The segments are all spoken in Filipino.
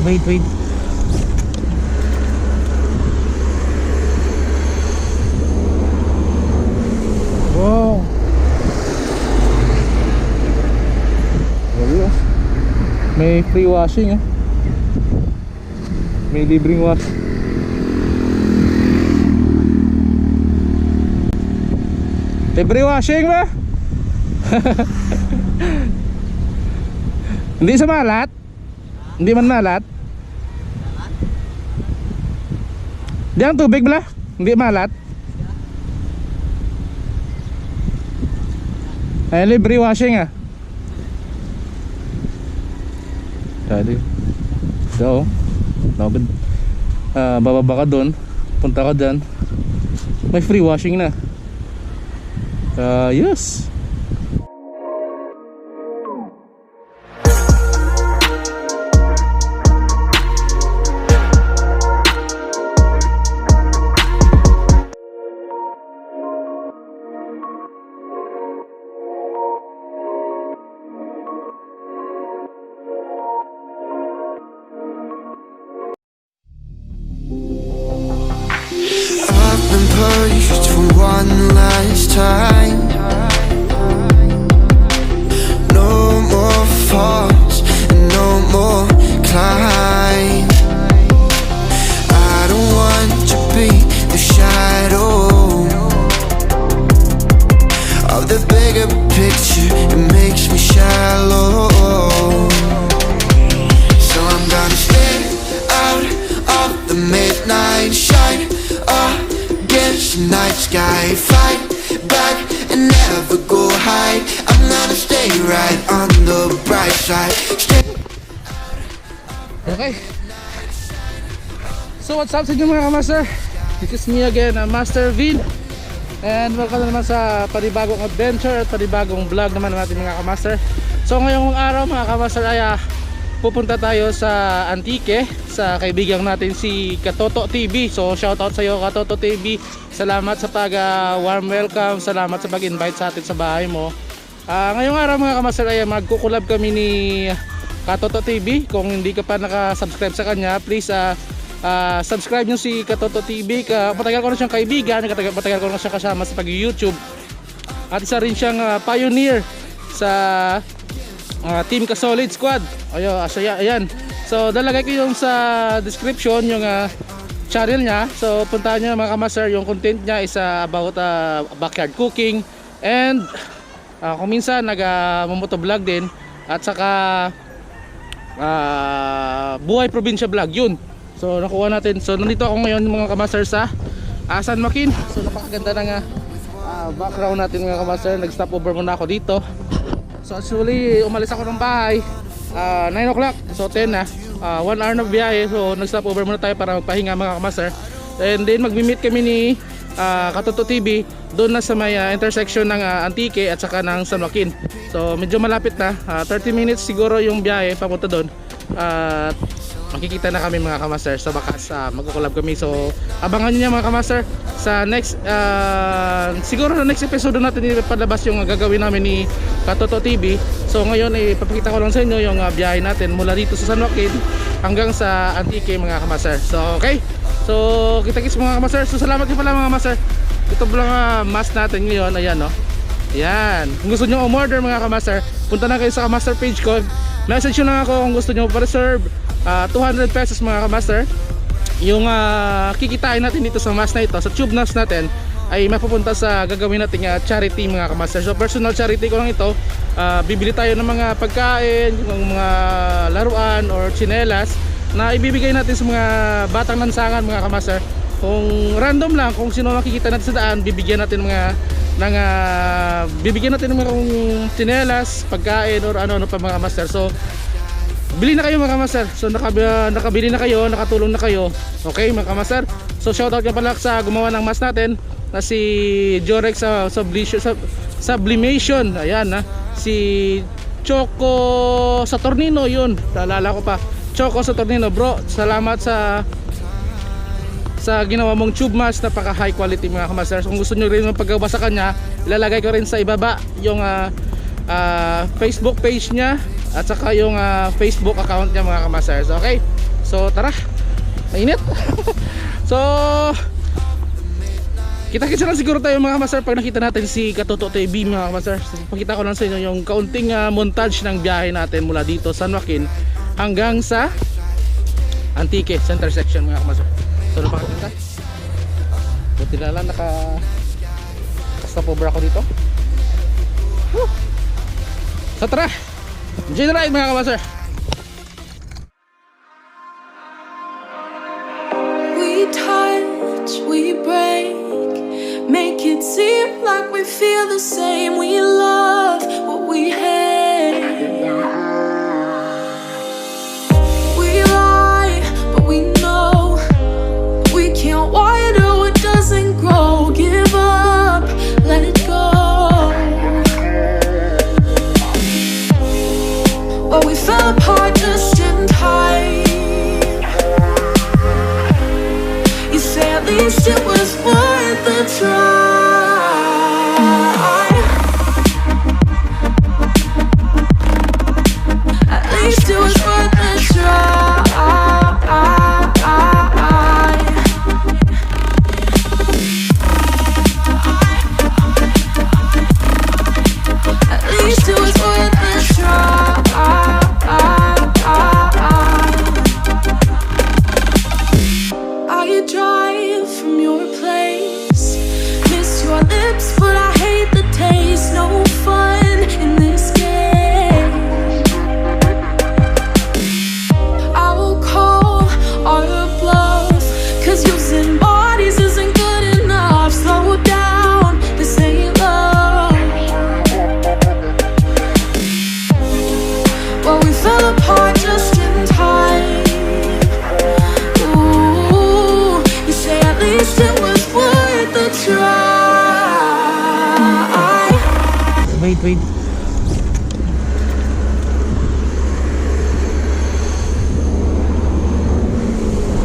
Wait. Wow. Wala. May free washing eh. May libreng wash. Libre washing ba? Hindi sa malat? Hindi man malat? Di ang tubig bala? Hindi malat? Ay, libre washing ah. Dali. So, nabad. Bababa ka doon. Punta ka dyan. May free washing na. Yes. Pushed for one last time. No more falls and no more climb. I don't want to be the shadow of the bigger picture. It makes me shallow. So I'm gonna stay out of the midnight shine. Against the night sky, fight back and never go hide. I'm gonna stay right on the bright side. Okay. So what's up sa inyo mga KaMaster? This is me again, Master Vin. And welcome naman sa panibagong adventure at panibagong vlog naman natin mga KaMaster. So ngayong araw mga KaMaster ay pupunta tayo sa Antique sa kaibigan natin si KatotoTV. So shoutout sa iyo KatotoTV. Salamat sa pag warm welcome. Salamat sa pag-invite sa atin sa bahay mo. Ngayong araw mga KaMaster ay magkukulab kami ni KatotoTV. Kung hindi ka pa nakasubscribe sa kanya, please subscribe nyo si KatotoTV. Matagal ko na siyang kaibigan, matagal ko na siya kasama sa pag-YouTube. At isa rin siyang pioneer sa Team Ka-Solid Squad. Ayan. So dalagay ko yung sa description yung channel niya. So puntahan niyo mga KaMaster. Yung content niya is about backyard cooking. And kung minsan nag-motovlog din. At saka buhay probinsya vlog yun. So nakuha natin. So nandito ako ngayon mga KaMaster sa San Joaquin. So napakaganda ng background natin mga KaMaster. Nag-stop over muna ako dito. So actually umalis ako ng bahay 9 o'clock, so 10 na 1 hour na biyahe. So nag-stop over muna tayo para magpahinga mga KaMaster. And then magmi-meet kami ni KatotoTV doon na sa may intersection ng Antique at saka ng San Joaquin. So medyo malapit na, 30 minutes siguro yung biyahe papunta doon. At makikita na kami mga KaMaster sa bakas. Magkukulab kami. So abangan nyo niya mga KaMaster sa next siguro na next episode natin ipalabas yung gagawin namin ni KatotoTV. So ngayon ipapakita ko lang sa inyo yung biyahe natin mula dito sa San Joaquin hanggang sa Antique mga KaMaster. So okay, so kita-kits mga KaMaster. So salamat din pala mga KaMaster. Ito pala mask natin ngayon. Ayan no. Ayan. Kung gusto nyo umorder mga KaMaster, punta na kayo sa KaMaster page ko. Message nyo lang ako kung gusto nyo pa-reserve. 200 pesos mga KaMaster. Yung kikitain natin dito sa mask na ito, sa tube mask natin, ay mapupunta sa gagawin nating charity mga KaMaster. So personal charity ko lang ito. Bibili tayo ng mga pagkain, ng mga laruan or tsinelas na ibibigay natin sa mga batang lansangan mga KaMaster. Kung random lang, kung sino makikita natin sa daan, bibigyan natin bibigyan natin ng mga tsinelas, pagkain or ano pa mga KaMaster. So bili na kayo mga KaMaster. So nakabili na kayo, nakatulong na kayo. Okay mga KaMaster. So shoutout nga pala sa gumawa ng mask natin na si Jorex sa Sublimation. Ayan si Choco Saturnino yun. Naalala ko pa. Choco Saturnino bro. Salamat sa ginawa mong tube mask. Napaka high quality mga KaMaster. So, kung gusto nyo rin magpagawa sa kanya, ilalagay ko rin sa ibaba yung Facebook page niya at saka yung Facebook account niya mga KaMaster. So, okay, so tara, mainit. So kita-kita lang siguro tayo mga KaMaster pag nakita natin si KatotoTV mga KaMaster. So, pakita ko lang sa inyo yung kaunting montage ng biyahe natin mula dito San Joaquin hanggang sa Antique sa intersection mga KaMaster. So napakaganda. Buti na lang stop over ako dito. Woo! So tara, enjoy the ride mga KaMaster. We touch, we break, make it seem like we feel the same. We love what we hate. We lie, but we know we can't water what doesn't grow. Give up, let it go. Well, we fell apart just in time. You say at least it was worth a try. At least it was worth a try. At least it was worth a try. I drive from your place, miss your lips, but I hate the taste. No fun in this game. I will call our bluff, cause using bodies isn't good enough. Slow down, this ain't love. Well, we fell apart just in time. Ooh, you say at least it was worth a try. Wait.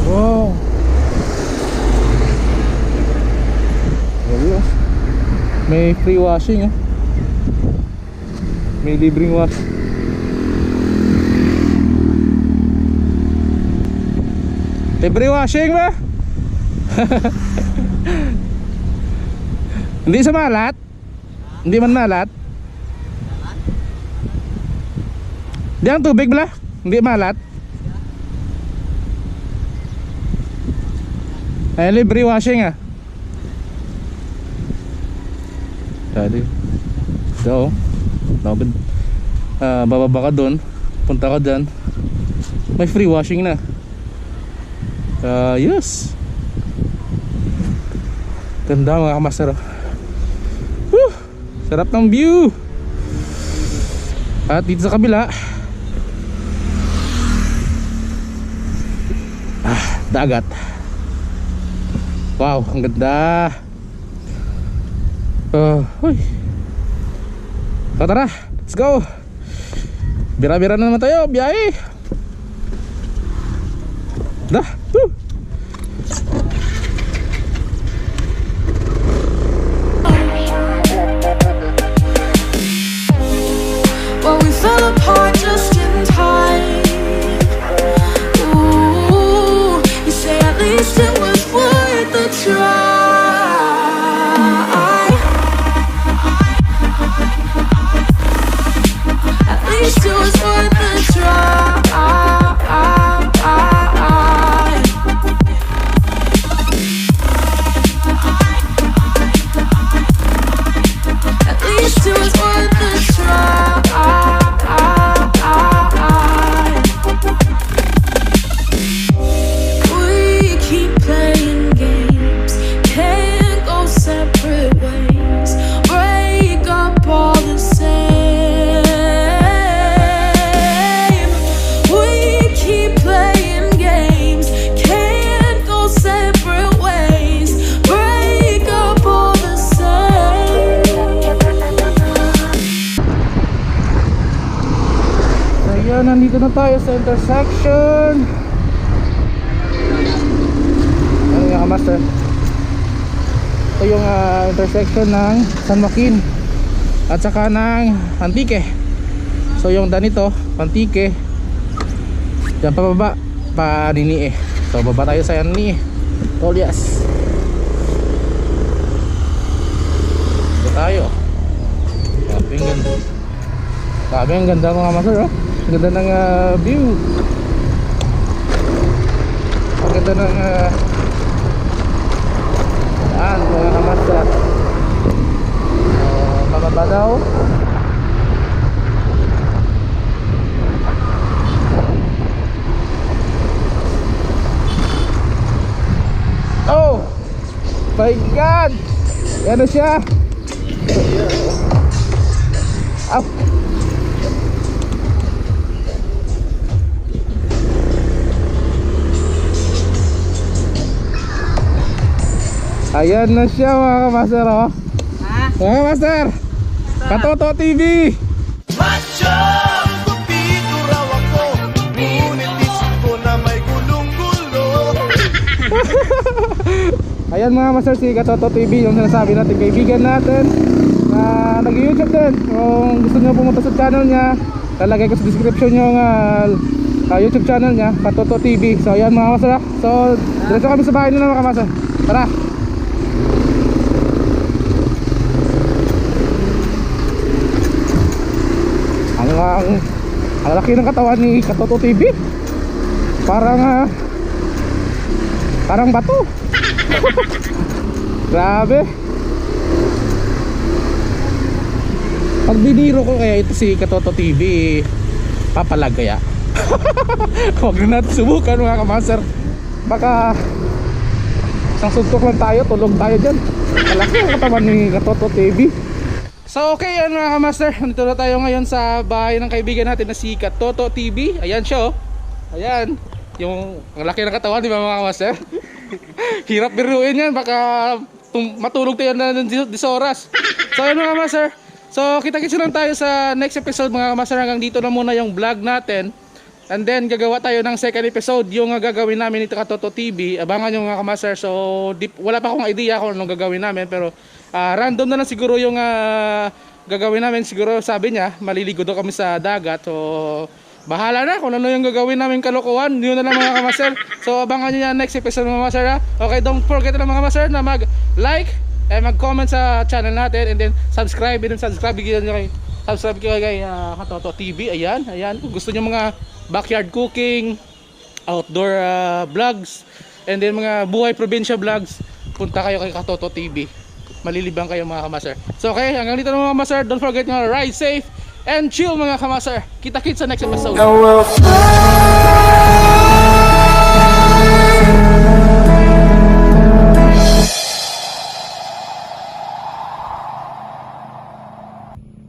Wow. May free washing may libreng wash. Libre washing ba? Hindi sa malat? Hindi man malat? Di ang tubig bala? Hindi malat? Ay, libre washing Tadi so labad bababa ka doon, punta ka dyan, may free washing na. Yes, ganda mga KaMaster. Woo! Sarap ng view. At dito sa kabila dagat. Wow, ang ganda. Hoy. So, tara, let's go. Bira-bira na naman tayo, biyahe. Dah. Woo. Well, we fell apart just in time. Ooh, you say at least it was worth a try. At least it was worth a try. At least it was worth a try. We keep playing games, can't go separate ways, break up all the same. We keep playing games, can't go separate ways, break up all the same. Ayan, nandito na tayo sa intersection. Ano nga KaMaster? Ito yung intersection ng San Joaquin at saka ng Antique. So So yung danito, pantike. Diyan pababa, panini eh. So baba tayo sa yan ni Tolias. Dito tayo. Grabe ang ganda mga master, oh. Ang ganda ng view. Ang ganda ng daan mga KaMaster. Pababa daw. Oh my God! Ano siya? Up. Ayan na siya mga KaMaster, oh. Mga KaMaster, KatotoTV. Macho! Kupito raw ako, ngunit isip ko na may gulong-gulo. Ayan mga master, si KatotoTV, yung sinasabi natin kaibigan natin na nag-YouTube din. Kung gusto nyo pumunta sa channel niya, lalagay ko sa description yung YouTube channel niya, KatotoTV. So ayan mga master, so diretso kami sa bahay nila mga master. Tara! Ang laki ng katawan ni KatotoTV. Parang bato. Grabe. Pag biniro ko kaya ito si KatotoTV, papalag kaya. Huwag na natin subukan mga KaMaster. Baka isang suntok lang tayo, tulog tayo dyan. Malaki ang katawan ni KatotoTV. So okay yan mga KaMaster, nandito na tayo ngayon sa bahay ng kaibigan natin na si KatotoTV. Ayan siya, oh. Ayan, yung ang laki ng katawan, di ba mga KaMaster? Hirap biruin yan, baka matulog tayo na ng 10 oras. So ayan mga KaMaster, so kita-kits lang tayo sa next episode mga KaMaster. Hanggang dito na muna yung vlog natin. And then gagawa tayo ng second episode, yung gagawin namin ito KatotoTV. Abangan nyo mga KaMaster. So wala pa akong idea kung anong gagawin namin, pero random na lang siguro yung gagawin namin. Siguro sabi niya maliligo daw kami sa dagat. So bahala na kung ano yung gagawin namin kalokohan. Yun na lang mga KaMaster. So abangan nyo yan next episode mga KaMaster, ha? Okay, don't forget na mga KaMaster na mag-like and mag-comment sa channel natin. And then subscribe kayo kay KatotoTV. Ayan, ayan. Kung gusto nyo mga backyard cooking, outdoor vlogs, and then mga buhay probinsya vlogs, punta kayo kay KatotoTV. Malilibang kayo mga KaMaster. So okay, hanggang dito na mga KaMaster. Don't forget nyo, ride safe and chill mga KaMaster. Kita-kits sa next episode.